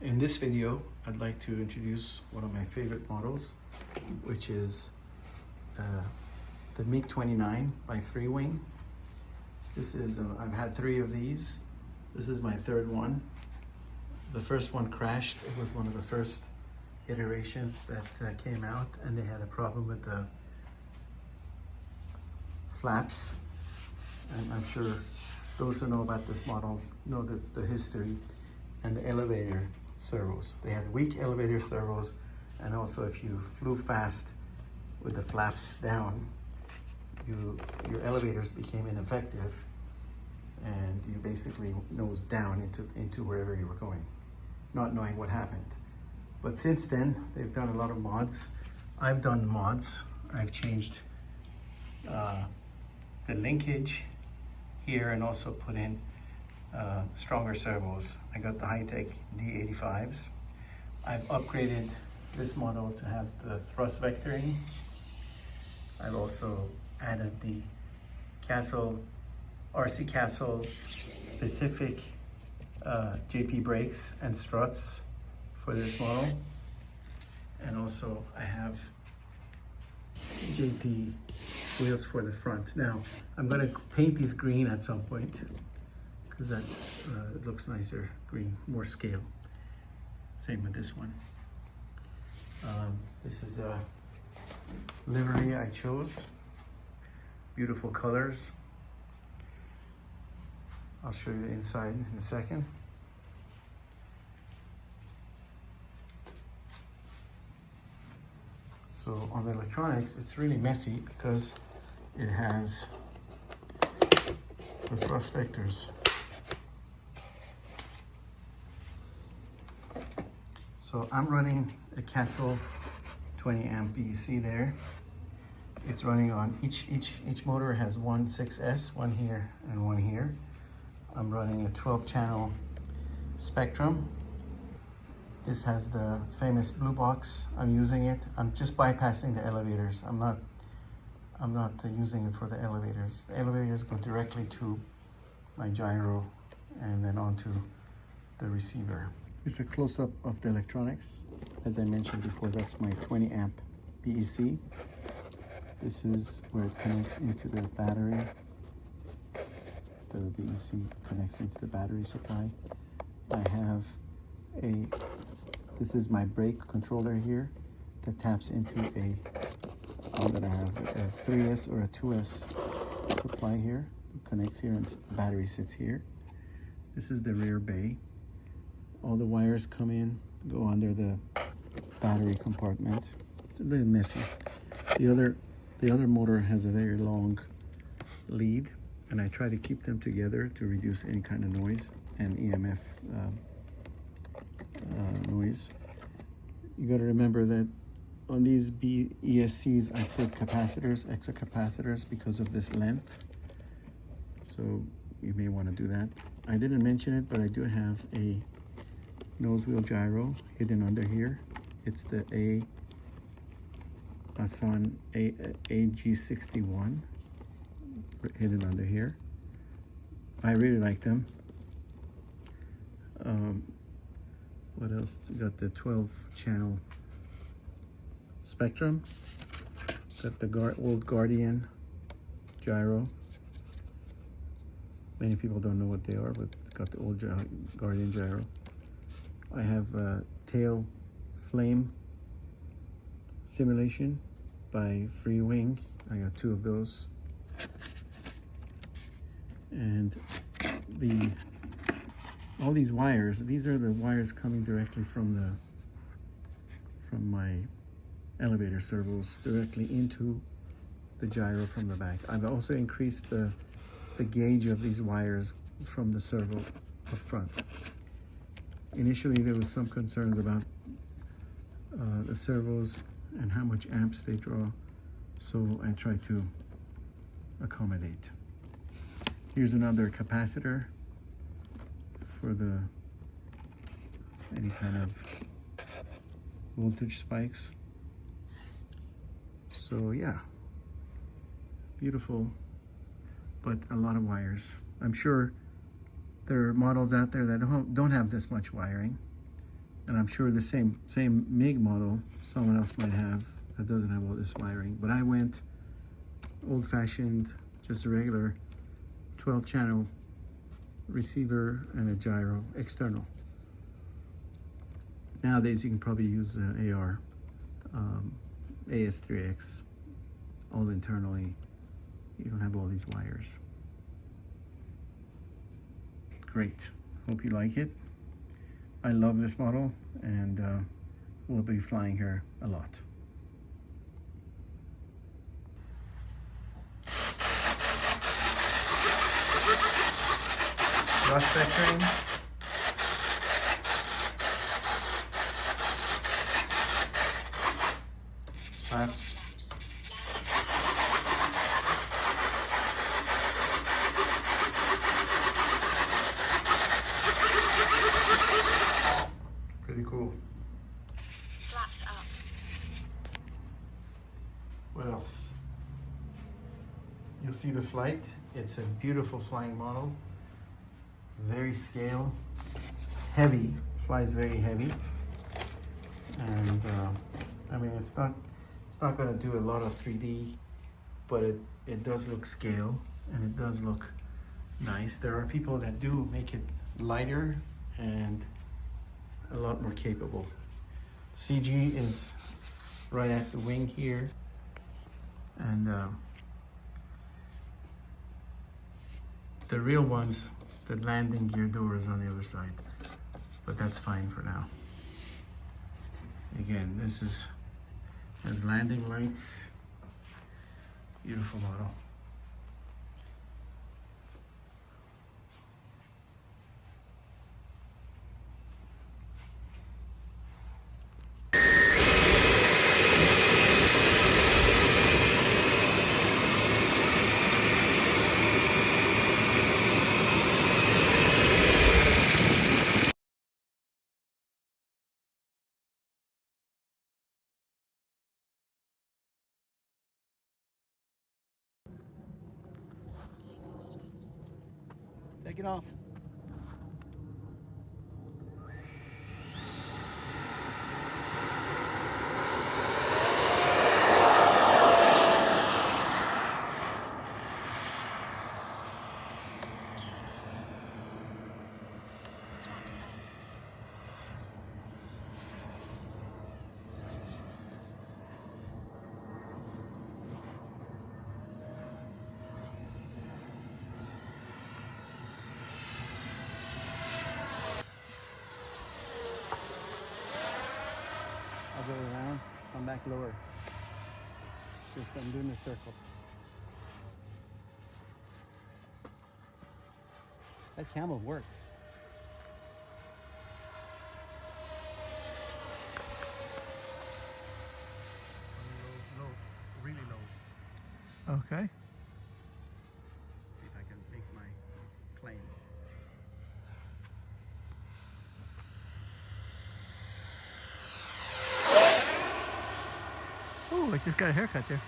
In this video, I'd like to introduce one of my favorite models, which is the MiG-29 by Freewing. This is, I've had 3 of these. This is my 3rd one. The first one crashed. It was one of the first iterations that came out, and they had a problem with the flaps. And I'm sure those who know about this model know the history and the elevator servos. They had weak elevator servos, and also if you flew fast with the flaps down, your elevators became ineffective, and you basically nosed down into wherever you were going, not knowing what happened. But since then, they've done a lot of mods. I've done mods. I've changed the linkage here and also put in stronger servos. I got the Hitec D85s. I've upgraded this model to have the thrust vectoring. I've also added the RC Castle specific JP brakes and struts for this model. And also I have JP wheels for the front. Now, I'm gonna paint these green at some point because that's it looks nicer, green, more scale. Same with this one. This is a livery I chose. Beautiful colors. I'll show you the inside in a second. So on the electronics, it's really messy because it has the thrust vectors. So I'm running a Castle 20 amp BEC there. It's running on each motor has one 6S, one here and one here. I'm running a 12-channel Spektrum. This has the famous blue box. I'm using it. I'm just bypassing the elevators. I'm not using it for the elevators. The elevators go directly to my gyro and then onto the receiver. Here's a close-up of the electronics. As I mentioned before, that's my 20 amp BEC. This is where it connects into the battery. The BEC connects into the battery supply. I have this is my brake controller here that taps into I'm gonna have a 3S or a 2S supply here. It connects here and the battery sits here. This is the rear bay. All the wires come in, go under the battery compartment. It's a little messy. The other motor has a very long lead, and I try to keep them together to reduce any kind of noise and EMF noise. You got to remember that on these ESCs I put capacitors, extra capacitors, because of this length. So you may want to do that. I didn't mention it, but I do have a nose wheel gyro hidden under here. It's the Assan AG61 hidden under here. I really like them. What else? We got the 12-channel Spektrum. Got the old Guardian gyro. Many people don't know what they are, but got the old Guardian gyro. I have tail flame simulation by Freewing. I got 2 of those. And all these wires, these are the wires coming directly from my elevator servos directly into the gyro from the back. I've also increased the gauge of these wires from the servo up front. Initially, there was some concerns about the servos and how much amps they draw, so I try to accommodate. Here's another capacitor for any kind of voltage spikes. So yeah, beautiful, but a lot of wires. I'm sure there are models out there that don't have this much wiring. And I'm sure the same MiG model someone else might have that doesn't have all this wiring. But I went old-fashioned, just a regular 12-channel receiver and a gyro external. Nowadays you can probably use AR, AS3X, all internally. You don't have all these wires. Great, hope you like it. I love this model, and we'll be flying her a lot. Rust vectoring. Flaps. Pretty cool. Flaps up. What else? You'll see the flight. It's a beautiful flying model. Very scale, heavy, flies very heavy, and I mean it's not going to do a lot of 3D, but it does look scale, and it does look nice. There are people that do make it lighter and a lot more capable. CG is right at the wing here, and the real ones, the landing gear door is on the other side, but that's fine for now. Again, this is has landing lights. Beautiful model. Take it off. I'll go around, come back lower. Just I'm doing a circle. That camel works. Low, really low. Okay. See if I can make my claim. Oh, I just got a haircut there.